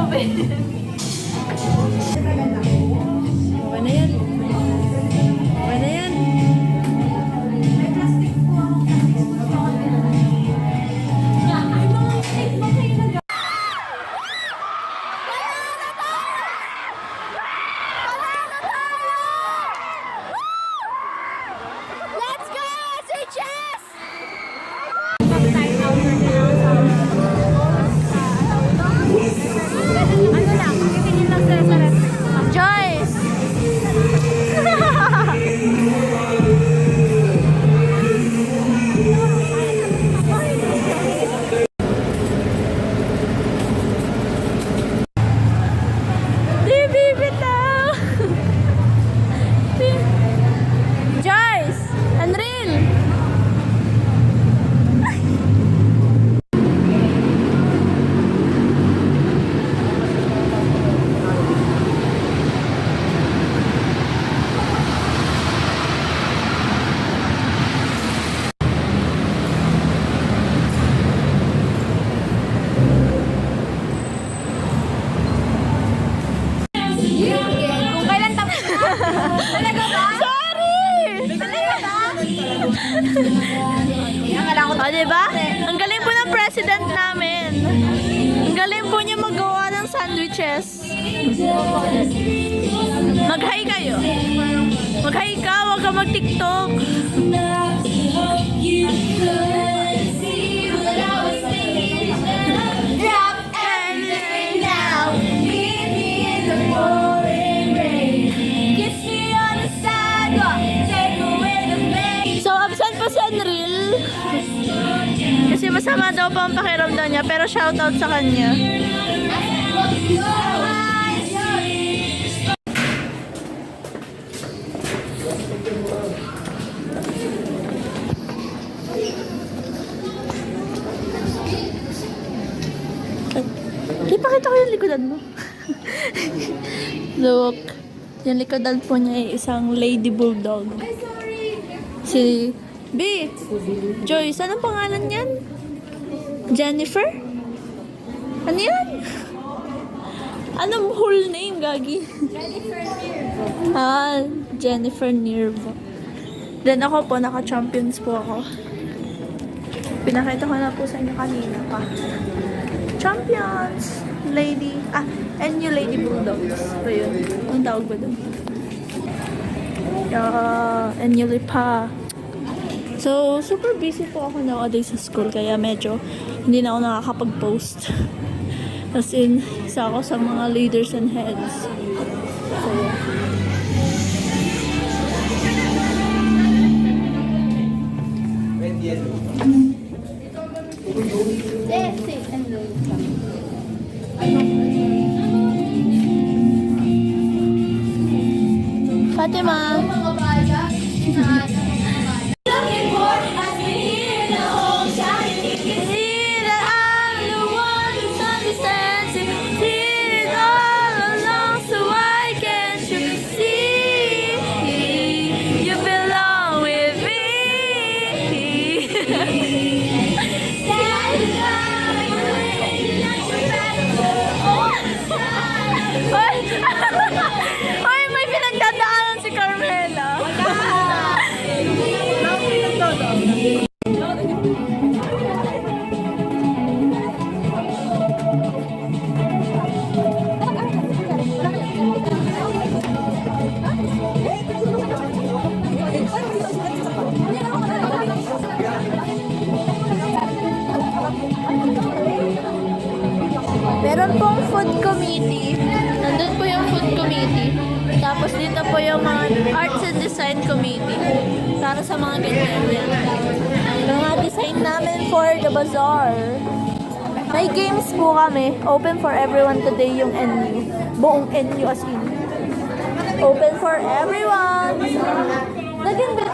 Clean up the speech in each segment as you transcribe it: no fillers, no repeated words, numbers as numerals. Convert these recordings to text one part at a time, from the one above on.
Okay na yan. Okay na yan. Let's go, SHS! Ano lang, titingin lang sila sa restaurant. Joyce! Di bibitaw! Joyce! Unreal! Kung kailan tapos na? Talaga ba? Sorry! Talaga ba? O, diba? Ang galing po ng president namin. Ang galing po niya magawa ng sandwiches. Mag-hi kayo. Mag-hi ka, huwag ka mag-tiktok. Drop everything now. Meet me in the pouring rain. Kiss me on the sidewalk. Take away the pain. So, absent po si Enril. Kasi masama daw po ang pakiramdam niya, pero shoutout sa kanya. Ipakita ko yung likodan mo. Look. Yung likodan po niya ay isang lady bulldog. Si B. Joyce, anong pangalan niyan? Jennifer? Ano yan? Anong whole name, Gagi? Jennifer Nirvo. Then ako po, naka-champions po ako. Pinakita ko na po sa inyo kanina pa. Champions! Lady, NU Lady Bulldogs. So yun, ang tawag ba dun? NU Lipa. So, super busy po ako nowadays sa school, kaya medyo hindi na ako nakakapag-post. As in, isa ako sa mga leaders and heads. So, Fatima! Hoy, may pinagdadaanan si Carmela. Meron pong food committee. Nandun po yung food committee. Tapos dito po yung mga arts and design committee. Para sa mga ganyan yan. Mga design namin for the bazaar. May games po kami. Open for everyone today yung NU. Buong NU as in. Open for everyone. Lagyan ba?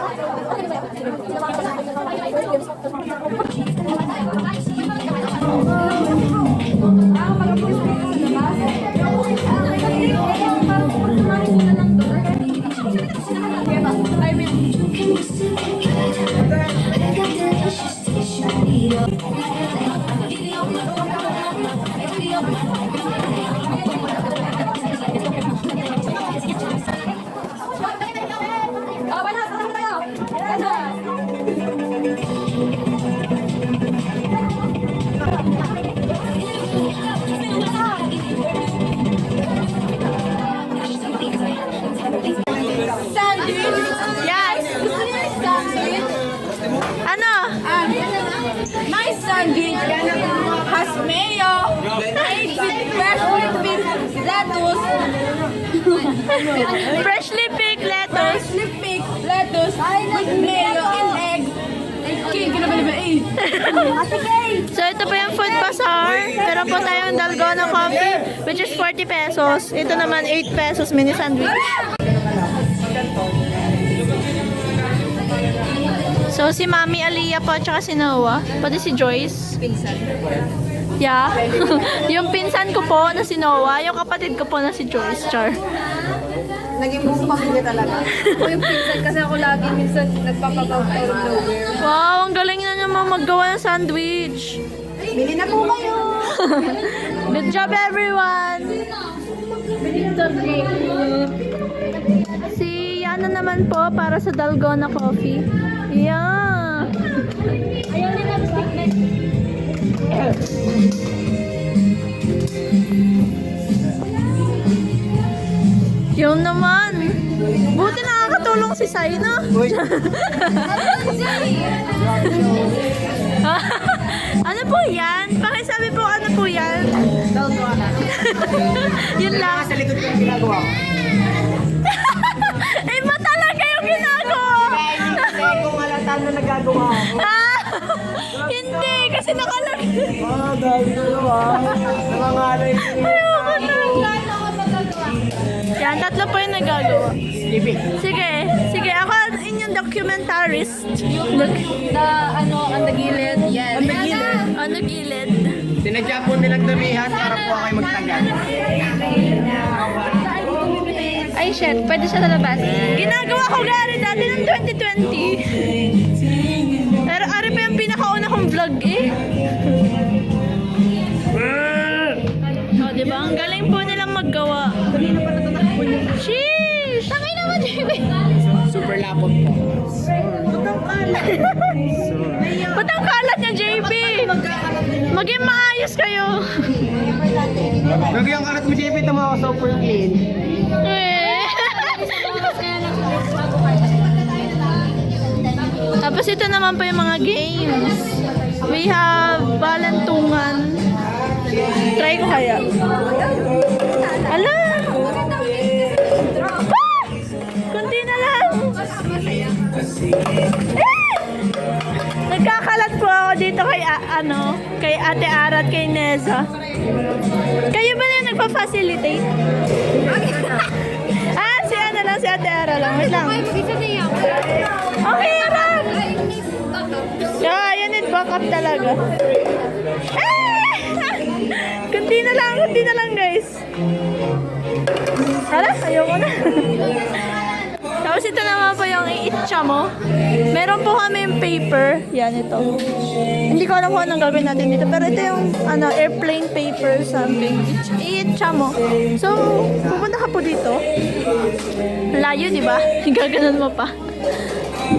sandwich has mayo, made with freshly picked lettuce. Freshly picked lettuce. Freshly picked lettuce with mayo and egg. King, kinabali ba eh? Ate Kay! So ito po yung food bazaar. Meron po tayong dalgona coffee, which is 40 pesos. Ito naman 8 pesos mini sandwich. So si Mami Aliyah po, tsaka si Noah, pati si Joyce. Pinsan. Yeah. Yung pinsan ko po na si Noah, yung kapatid ko po na si Joyce. Char. Naging buong pamilya talaga. Ako yung pinsan kasi ako lagi minsan nagpapagaw out of nowhere. Wow, ang galing na naman maggawa ng sandwich. Bili na po kayo! Good job everyone! Si Yana naman po para sa dalgona coffee. Yeah. Ayaw nila statement. Yung naman. Buti nakakatulong si Saina. Ano po yan? Pakisabi po ano po yan? Yun lang. Sa likod ko yung ginagawa ko. Ay, ba talaga yung ginagawa? Kaya kung halata na nagagawa ko. Ah, hindi, kasi nakalagay. Dahil ko nangangalay ko. Ayoko na. Yan, tatlo po yung nagagawa. Ibig. Sige, sige, ako inyong documentarist. Na ano, ang nagilid. Yes. Ang nagilid. Ano gilid? Sinadya po nilang damihan para po kayo magtagal. Ay, shit, pwede siya sa labas. Ginagawa ko gari dati ng 2020. Pero ari pa yung pinakauna kong vlog eh. O, diba? Ang galing po nilang maggawa. Sheesh! Tangay naman, JB. Super lapot po. Ba't ang kalat niya, JB? Maging maayos kayo. Lagi ang karat mo, JP, tama ko super clean. Eh. Tapos ito naman po yung mga games. We have balantungan. Try ko kaya. Ala! Ah! Kunti na lang. Eh! Nagkakalat po ako dito kay kay Ate Ara at kay Neza. Kayo ba na yung nagpa-facilitate? Si ano lang, si Ate Ara lang. Wait lang. Okay, Ara! Yeah, you need backup talaga. Kunti na lang guys. Hala, ayoko na. Tapos ito naman po yung iitcha mo. Meron po kami yung paper. Yan, ito. Hindi ko alam kung anong gagawin natin dito. Pero ito yung airplane paper something. Iitcha mo. So, pupunta ka po dito. Layo, di ba? Gaganon mo pa.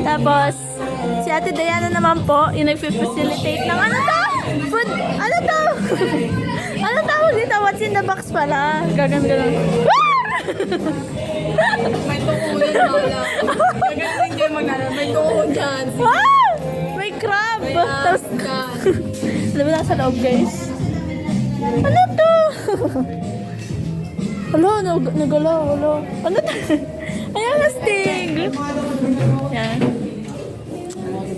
Tapos, si Ate Diana naman po, yung nag-facilitate ng ano to? Food, ano to? Ano tawag dito? What's in the box pala? Gaganon. May tuko yun, Lola. Magaling kayo mag-aral. May tuko dyan. Wow! May crab! Tapos, Dyan. alam mo nasa loob, guys? Ano to? Alo, nagalaw, alo. Ano to? Ayan, astig! Yan.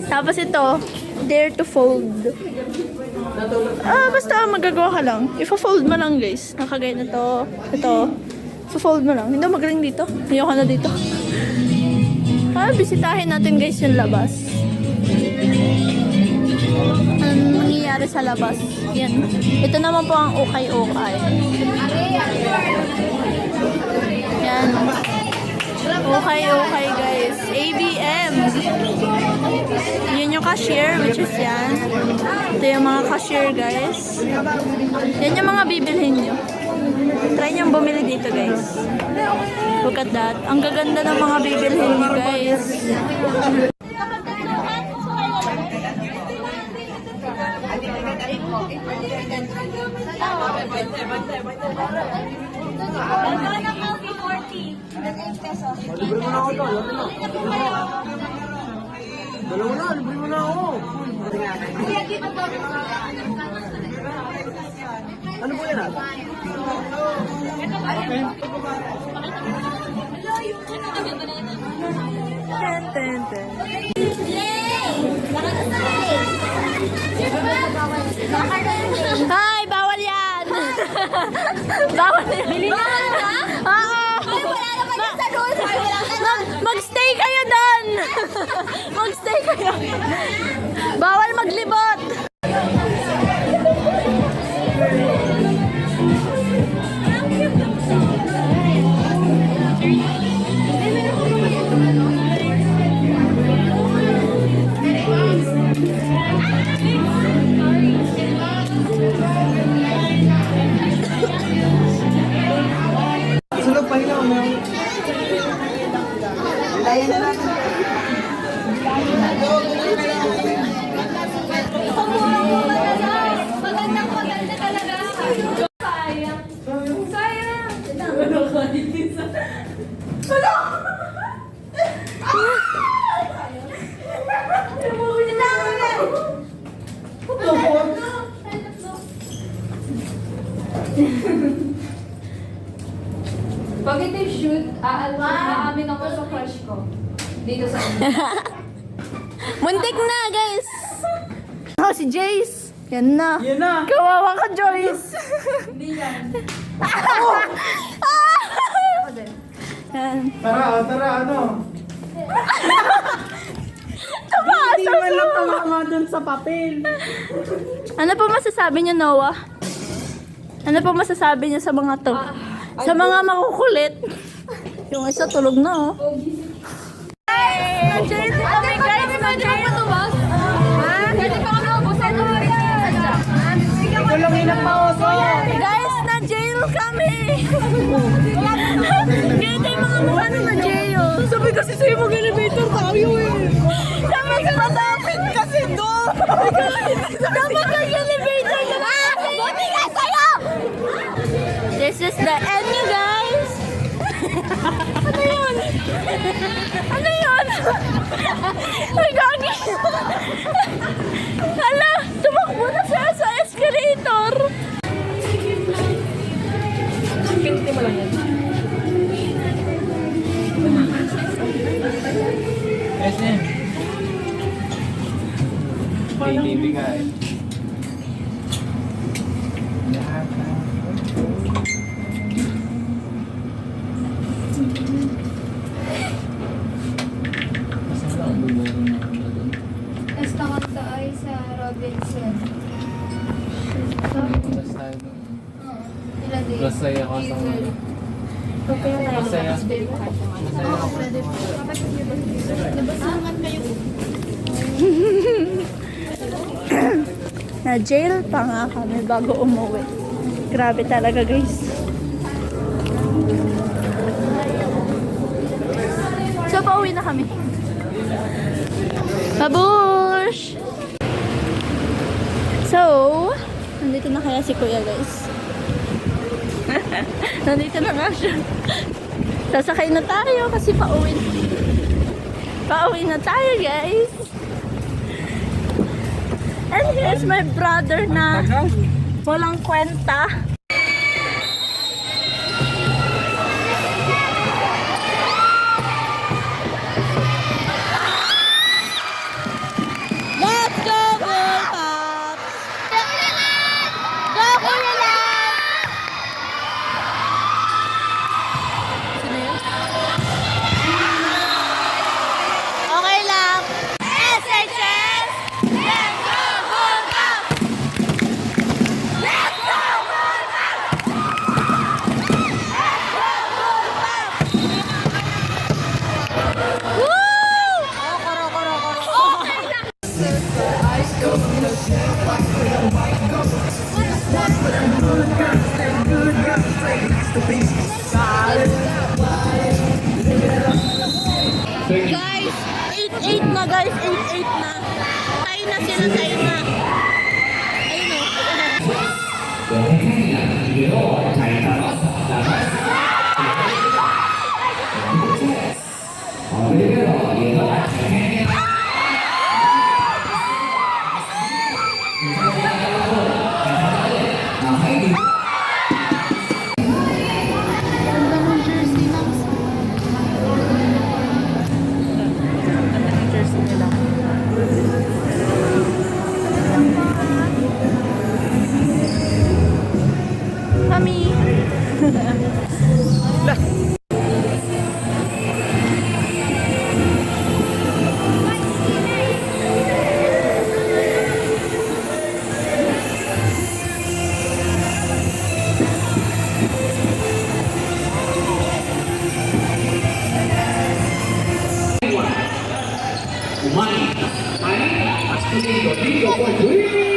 Tapos ito, dare to fold. Basta magagawa ka lang. Ifa-fold mo lang, guys. Nakagaya na to. Ito. Ifa-fold mo lang. Hindi ako magaling dito. Ayoko na dito. Bisitahin natin, guys, yung labas. Anong nangyayari sa labas? Yan. Ito naman po ang ukay-ukay. Yan. Okay, guys. ABM. Yun yung cashier, which is yan. Ito yung mga cashier, guys. Yan yung mga bibilhin nyo. Try nyo bumili dito, guys. Look at that. Ang gaganda ng mga bibilhin nyo, guys. Dalawa na, libre mo na ako. Ano po yan? Ten, ten, ten. Hi! Bawal yan! Bawal yan! Bili na ba? Oo! Wala naman yung sa rules. Magstay kayo doon! Magstay kayo! Bawal maglibot! Sulog pa hilaw na. Magandang maganda talaga. Sayang. Sayang. Pag ito yung shoot, aamin ako sa crush ko. Dito sa Muntik na, guys! Oh, si Jace! Yan na! Yan na. Kawawa ka, Joyce! Hindi yan. Yan. Tara, ano? Hindi man lang tama dun sa papel. Ano po masasabi niyo, Noah? Ano po masasabi niyo sa mga to? Sa mga makukulit? Yung isa tulog na, oh. Na-jail kami, guys! Na-jail! Pwede pa kami ubusan ng Ikaw lang ilang pauso. Guys, na-jail kami! Ganito yung mga mukha na na-jail. Sabi kasi sa'yo mag-elevator tayo eh. Sabi ka matapit kasi doon. Dapat mag-elevator na lang. Buti nga sa'yo! This is the end, you guys. Ano yun? Ano yun? Ay, gagi. Hala, tumakbo na siya sa escalator. Pinti mo lang yan. SM. TV ka eh. Basta kanta ay sa Robinson. Ilan din? Masaya ka sa mga. Masaya. Oo, pwede po. Nabasangan kayo. Na-jail pa nga kami bago umuwi. Grabe talaga, guys. So, pauwi na kami. Babush! So, nandito na kaya si Kuya, guys. Nandito na nga siya. Sasakay na tayo kasi pauwi. Pauwi na tayo, guys. And here's my brother na walang kwenta. Let's go, Bull Pops! Go, Kuya Lang! Sino yun? Okay lang. SHS! Let's go, Bull Pops! Let's go, Bull Pops! Let's go, Bull Pops! Woo! Okay lang. Guys, 8-8 na guys, 8-8 na. Tayo na sila, tayo na. Ayun o. Ani, has to be Rodrigo for 3.